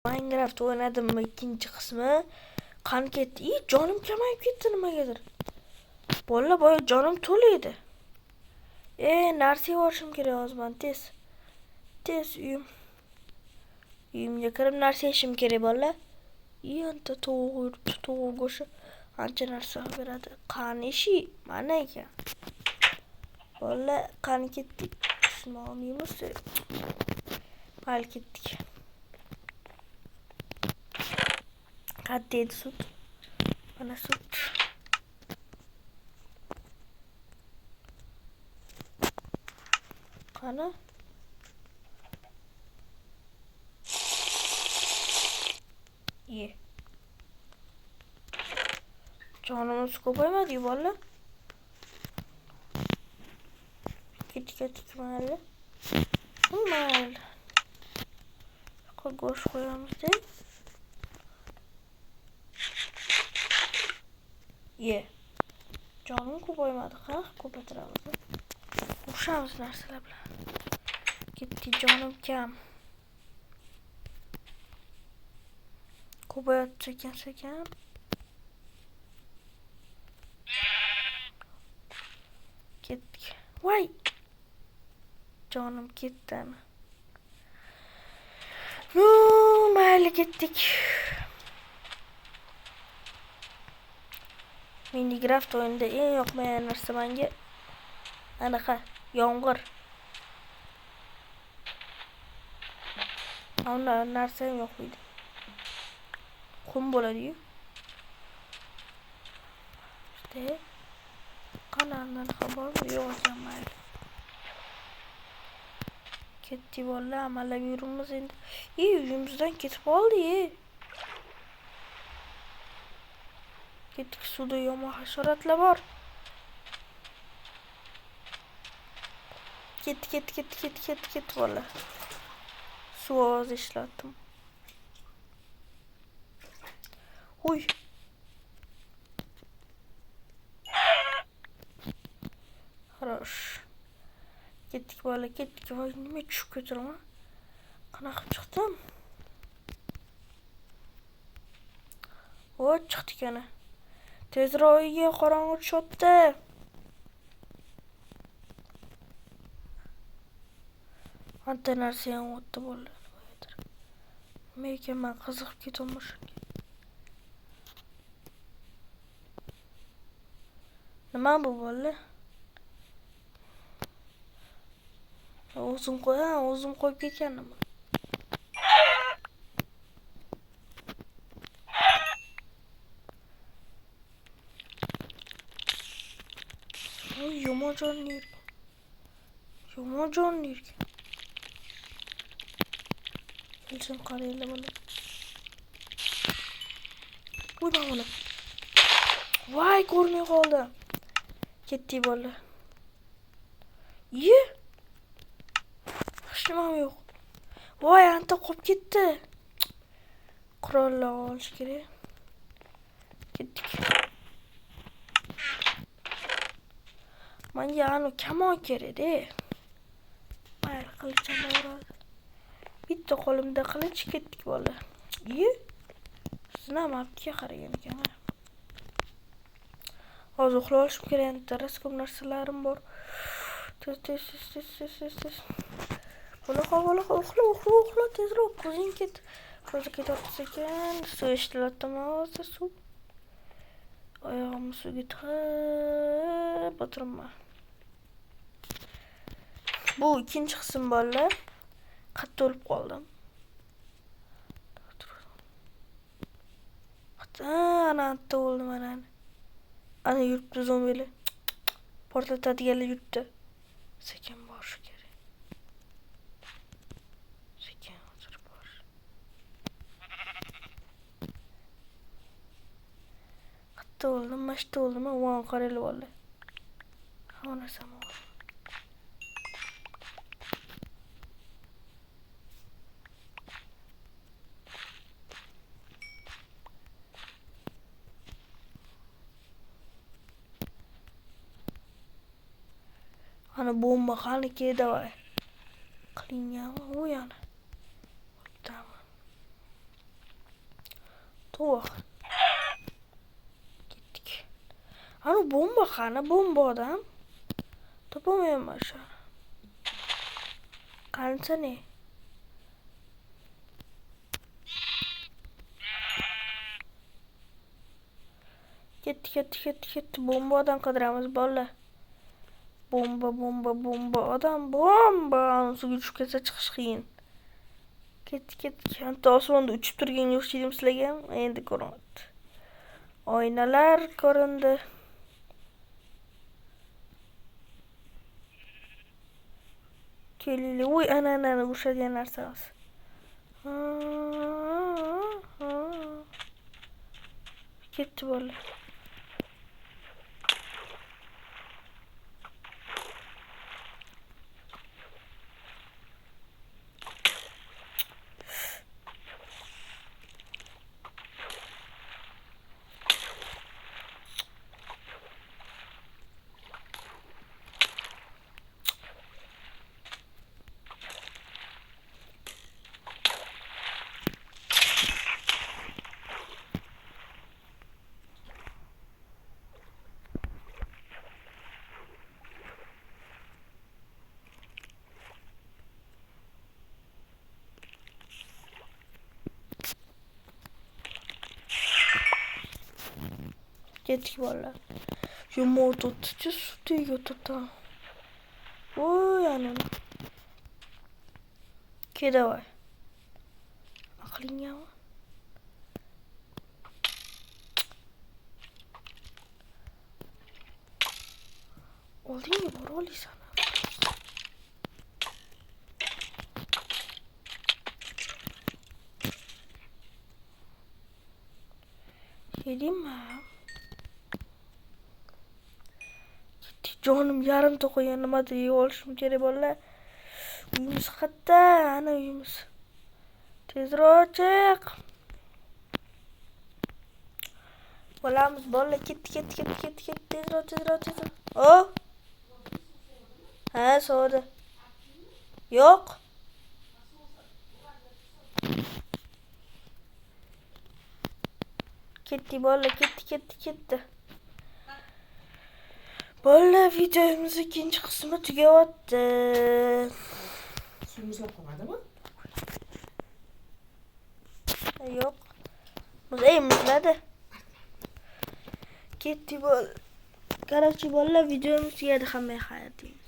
Minecraft o'ynadimmi ikkinchi qismi qani ketdi. Jonim kamayib ketdi nimagadir. Bolalar boya jonim to'la edi. Narsaga borishim kerak hozir tez. Tez uyimga kirib narsa yeyishim kerak bolalar. Anta tovuq yuribdi, tovuq go'shti ancha narsa beradi. Qani ishi mana ekan. Bolalar qani ketdik. Shuni olmaymiz. Hal ketdik. Qattaydi sut. Mana sut. Qani? Ye. Jonimiz ko'paymadi bolalar. Ketdik mayli. Mayli. Go'sht qo'yamiz-da. Ye. Jonim ko'paymadi, ko'paytiramiz. Urushamiz narsalar bilan. Ketdi jonim kam. Ko'payotdi sekin. Ketdik. Voy. Jonim ketdi. Mayli ketdik. Minecraft o'yinida eng yoqmagan narsa menga anaqa yomg'ir. Ana narsa ham yo'qmaydi. Qum bo'ladi-yu. İşte kanaldan xabar yo'q ekan mayli. Ketdi bolalar, amallab yurimiz endi. Uyimizdan ketib qoldi. Ketdik, suvda yomon hasharotlar bor. Ketdi bolalar. Suv ovozi eshityaptim. Uy. Xo'sh. Ketdik bolalar, ketdik. Voy, nima tushib ketiraman? Qanaqa chiqdim? Chiqdik ana. Tezroq uyga, qorong'i tushyapti. Anta narsa ham o'tdi bolalar. Nima ekan, men qiziqib ketaman shunga. Nima bu bolalar? O'zim qo'yib ketgandim. Yomon jonli ekan. Kelsin qaranglar mana. Uy mana. Voy, ko'rmay qoldim. Ketdi bolalar. Hech nima yo'q. Voy, anta qolib ketdi. Qurollar olish kerak. Ketdik. Menga anu kamon kerak-da. Mayli, qilichim bor. Bitta qo'limda qilich. Ketdik bolalar. Sizni mapga qaragan ekan. Hozir uxlab olishim kerak. Raskom narsalarim bor. Tez. Bola uxla tezroq. Ko'zing ketyapti ekan. Suv eshitilyaptimi hozir suv? Oyog'imni suvga tiqib o'tiraman. Bu ikkinchi qism bolalar. Qattiq o'lib qoldim. Ana o'ldim ana. Ana yuribdi zombilar. Portlatadiganlar yuribdi. Sekin borish kerak. Sekin o'tirib borish. Qattiq o'ldim, mashta o'ldim. Voy, qaranglar bolalar. Xonasam bor. Ana bomba qaniki davay. Qilingan u yana. Tamam. To'q. Ketdik. Ana bomba qani? Bomba odam. Topolmayman shu. Qancha ne? Ketdi. Bombadan qidiramiz bolalar. Bomba odam bomba. Suvga tushib ketsa chiqish qiyin. Ketdi. Hatto osmonda uchib turganga o'xshaydi sizlarga. Endi ko'ryapti. Oynalar ko'rindi. Kelinglar. Voy, ana urushadigan narsamiz. Ketdi bolalar. Ketdik bolalar. Yomon o'tdi, suvga o'tdi. Voy, ana. Kedavoy. Aqlingami? Oldingga bora olasan. Yedimmi? Jonim yarim to'qagan nimadir yeb olishim kerak bolalar. Uyimiz qayerda? Ana uyimiz. Tezroq chiq. Bolamiz bolalar ketdi. Tezroq. Oh. Ha, so'radi. Yo'q. Ketdi bolalar, ketdi. Bolalar, videomiz ikinchi qismi tugayapti. Suyimiz yoqmadimi? Yo'q. Muzladi. Ketdi bolalar. Qarashchi bolalar, videomiz tugadi. Hamma xayr.